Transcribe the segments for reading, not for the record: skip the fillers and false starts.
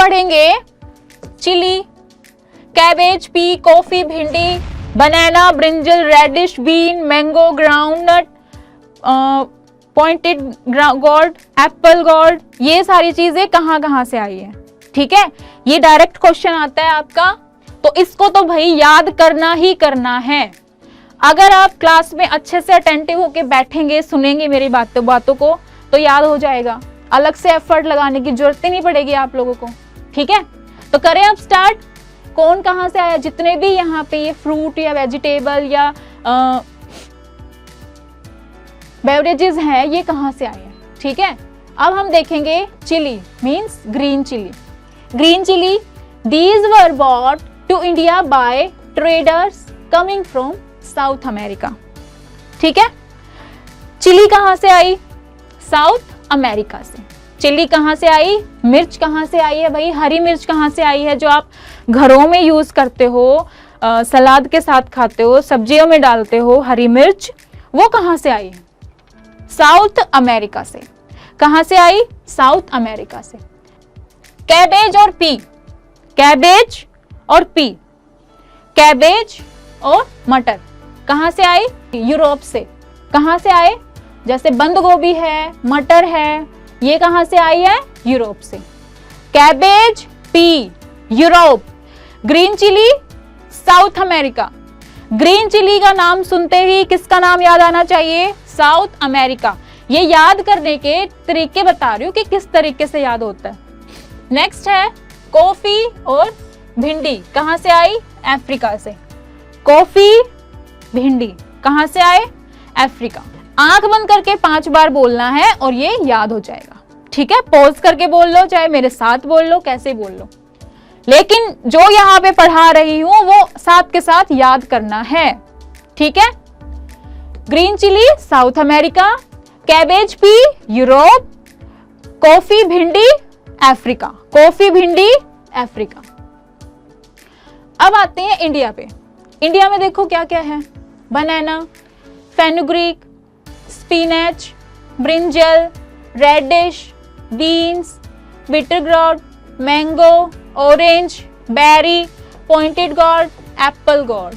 पढ़ेंगे chilli, cabbage, pea, coffee, भिंडी, banana, brinjal, radish, bean, mango, groundnut, pointed gourd, apple gourd, ये सारी चीजें कहाँ कहाँ से आई है। ठीक है, ये डायरेक्ट क्वेश्चन आता है आपका, तो इसको तो भाई याद करना ही करना है। अगर आप क्लास में अच्छे से अटेंटिव होके बैठेंगे, सुनेंगे मेरी बातों को, तो याद हो जाएगा। अलग से एफर्ट लगाने की जरूरत ही नहीं पड़ेगी आप लोगों को। ठीक है, तो करें अब स्टार्ट। कौन कहाँ से आया, जितने भी यहाँ पे ये फ्रूट या वेजिटेबल या बेवरेजेस हैं, ये कहाँ से आए हैं। ठीक है, अब हम देखेंगे chilli means green chilli. Green chilli, these were brought to India by traders coming from South America. ठीक है, चिली कहां से आई, साउथ अमेरिका से। चिली कहां से आई, मिर्च कहां से आई है भाई, हरी मिर्च कहां से आई है, जो आप घरों में यूज करते हो, सलाद के साथ खाते हो, सब्जियों में डालते हो, हरी मिर्च, वो कहां से आई है, साउथ अमेरिका से। कहां से आई, साउथ अमेरिका से। कैबेज और पी, कैबेज और पी, कैबेज और मटर कहां से आए, यूरोप से। कहां से आए, जैसे बंद गोभी है, मटर है, ये कहां से आई है, यूरोप से। Cabbage, pea, Europe. Green chilli, South America. Green chilli का नाम सुनते ही किसका नाम याद आना चाहिए, साउथ अमेरिका। ये याद करने के तरीके बता रही हूँ कि किस तरीके से याद होता है। नेक्स्ट है कॉफी और भिंडी, कहां से आई, अफ्रीका से। कॉफी, भिंडी कहां से आए, अफ्रीका। आंख बंद करके 5 बार बोलना है और ये याद हो जाएगा। ठीक है, पॉज करके बोल लो, चाहे मेरे साथ बोल लो, कैसे बोल लो, लेकिन जो यहाँ पे पढ़ा रही हूं वो साथ के साथ याद करना है। ठीक है, green chilli South America, cabbage pea Europe, coffee भिंडी अफ्रीका। कॉफी भिंडी अफ्रीका। अब आते हैं इंडिया पे। इंडिया में देखो क्या क्या है, banana, fenugreek, spinach, brinjal, radish, beans, bitter gourd, mango, orange, berry, pointed gourd, apple gourd.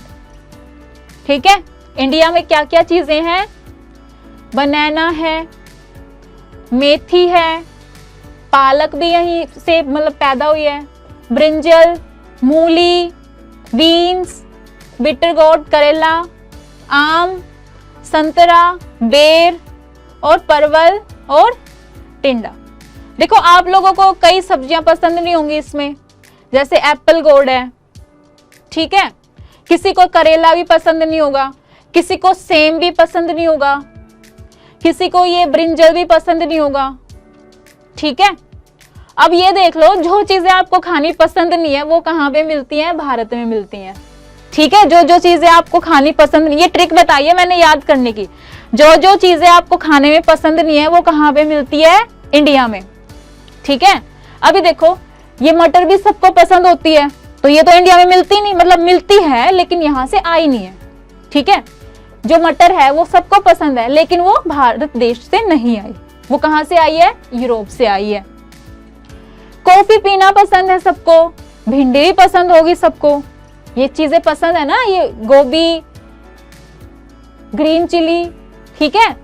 ठीक है, इंडिया में क्या क्या चीजें हैं, बनाना है, मेथी है, पालक भी यहीं से मतलब पैदा हुई है, ब्रिंजल, मूली, बीन्स, बिटर गोर्ड, करेला, आम, संतरा, बेर और परवल और टिंडा। देखो आप लोगों को कई सब्जियां पसंद नहीं होंगी इसमें, जैसे एप्पल गोर्ड है। ठीक है, किसी को करेला भी पसंद नहीं होगा, किसी को सेम भी पसंद नहीं होगा, किसी को ये ब्रिंजल भी पसंद नहीं होगा। ठीक है, अब ये देख लो, जो चीजें आपको खानी पसंद नहीं है वो कहाँ पे मिलती हैं, भारत में मिलती हैं। ठीक है, जो जो चीजें आपको खानी पसंद नहीं, ये ट्रिक बताइए मैंने याद करने की, जो जो चीजें आपको खाने में पसंद नहीं है वो कहाँ पे मिलती है, इंडिया में। ठीक है, अभी देखो ये मटर भी सबको पसंद होती है, तो ये तो इंडिया में मिलती नहीं, मतलब मिलती है लेकिन यहाँ से आई नहीं है। ठीक है, जो मटर है वो सबको पसंद है लेकिन वो भारत देश से नहीं आई, वो कहाँ से आई है, यूरोप से आई है। कॉफी पीना पसंद है सबको, भिंडी भी पसंद होगी सबको, ये चीजें पसंद है ना, ये गोभी, ग्रीन चिली। ठीक है,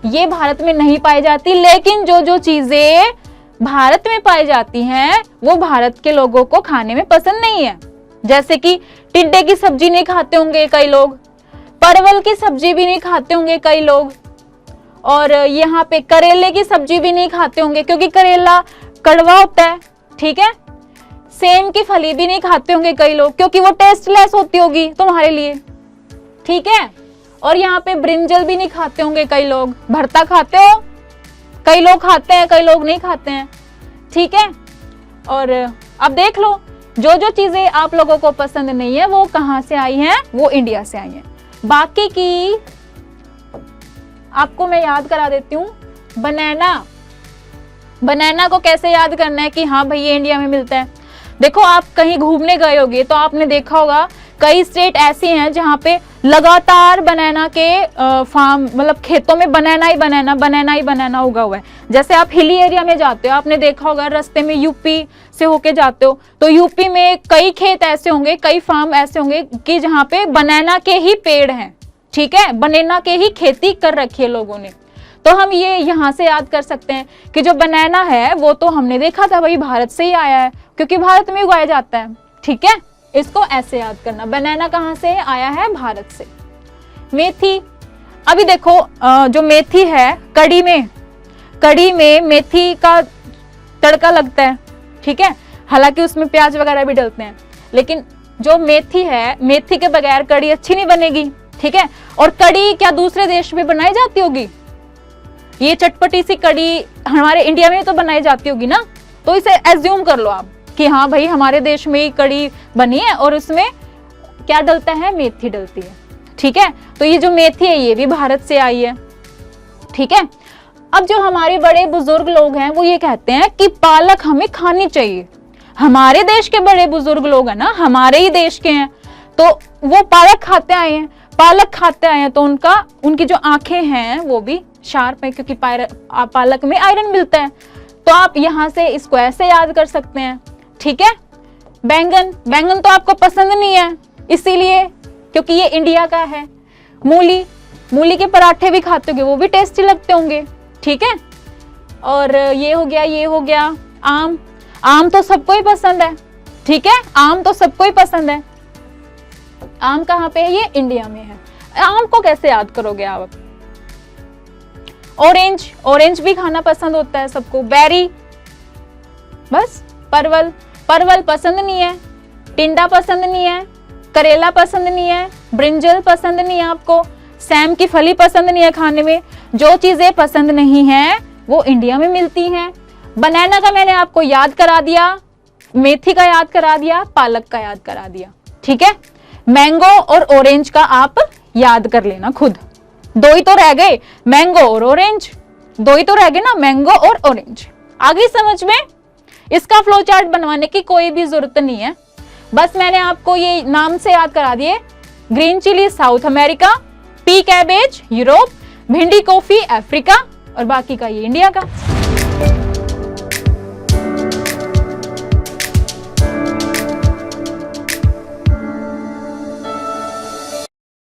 ये भारत में नहीं पाई जाती, लेकिन जो जो चीजें भारत में पाई जाती हैं वो भारत के लोगों को खाने में पसंद नहीं है। जैसे कि टिंडे की सब्जी नहीं खाते होंगे कई लोग, परवल की सब्जी भी नहीं खाते होंगे कई लोग, और यहाँ पे करेले की सब्जी भी नहीं खाते होंगे क्योंकि करेला कड़वा होता है। ठीक है, सेम की फली भी नहीं खाते होंगे कई लोग क्योंकि वो टेस्टलेस होती होगी तुम्हारे लिए। ठीक है, और यहाँ पे ब्रिंजल भी नहीं खाते होंगे कई लोग, भरता खाते हो, कई लोग खाते हैं कई लोग नहीं खाते हैं। ठीक है, और अब देख लो जो जो चीजें आप लोगों को पसंद नहीं है वो कहाँ से आई हैं, वो इंडिया से आई हैं। बाकी की आपको मैं याद करा देती हूँ। बनाना, बनाना को कैसे याद करना है कि हाँ भाई ये इंडिया में मिलता है। देखो आप कहीं घूमने गए होगे तो आपने देखा होगा कई स्टेट ऐसी हैं जहाँ पे लगातार बनाना के फार्म, मतलब खेतों में बनाना ही बनाना उगा हुआ है। जैसे आप हिली एरिया में जाते हो, आपने देखा होगा रास्ते में यूपी से होके जाते हो तो यूपी में कई खेत ऐसे होंगे, कई फार्म ऐसे होंगे कि जहाँ पे बनाना के ही पेड़ हैं, ठीक है, बनाना के ही खेती कर रखी है लोगों ने। तो हम ये यहाँ से याद कर सकते हैं कि जो बनाना है वो तो हमने देखा था भाई भारत से ही आया है, क्योंकि भारत में उगाया जाता है, ठीक है। इसको ऐसे याद करना, बनाना कहाँ से आया है, भारत से। मेथी, अभी देखो जो मेथी है, कड़ी में मेथी का तड़का लगता है, ठीक है, हालांकि उसमें प्याज वगैरह भी डलते हैं, लेकिन जो मेथी है, मेथी के बगैर कड़ी अच्छी नहीं बनेगी, ठीक है। और कड़ी क्या दूसरे देश में बनाई जाती होगी? ये चटपटी सी कड़ी हमारे इंडिया में तो बनाई जाती होगी ना, तो इसे एज्यूम कर लो आप कि हाँ भाई हमारे देश में ही कड़ी बनी है और उसमें क्या डलता है, मेथी डलती है, ठीक है। तो ये जो मेथी है ये भी भारत से आई है, ठीक है। अब जो हमारे बड़े बुजुर्ग लोग हैं वो ये कहते हैं कि पालक हमें खानी चाहिए। हमारे देश के बड़े बुजुर्ग लोग हैं ना, हमारे ही देश के हैं, तो वो पालक खाते आए हैं, तो उनकी जो आंखें हैं वो भी शार्प है, क्योंकि पालक में आयरन मिलता है। तो आप यहाँ से इसको ऐसे याद कर सकते हैं, ठीक है। बैंगन तो आपको पसंद नहीं है इसीलिए, क्योंकि ये इंडिया का है। मूली के पराठे भी खाते होंगे, वो भी टेस्टी लगते होंगे, ठीक है। और ये हो गया आम तो सबको ही पसंद है, ठीक है, आम तो सबको ही पसंद है। आम कहाँ पे है, ये इंडिया में है। आम को कैसे याद करोगे आप? ऑरेंज भी खाना पसंद होता है सबको। बेरी, बस परवल पसंद नहीं है, टिंडा पसंद नहीं है, करेला पसंद नहीं है, ब्रिंजल पसंद नहीं है आपको, सैम की फली पसंद नहीं है खाने में। जो चीजें पसंद नहीं है वो इंडिया में मिलती हैं। बनाना का मैंने आपको याद करा दिया, मेथी का याद करा दिया, पालक का याद करा दिया, ठीक है। मैंगो और ऑरेंज का आप याद कर लेना खुद, दो ही तो रह गए, मैंगो और ऑरेंज, दो ही तो रह गए ना, मैंगो और ऑरेंज। आगे समझ में? इसका फ्लो चार्ट बनवाने की कोई भी जरूरत नहीं है, बस मैंने आपको ये नाम से याद करा दिए। Green chilli South America, pea cabbage Europe, भिंडी कॉफी अफ्रीका, और बाकी का ये इंडिया का।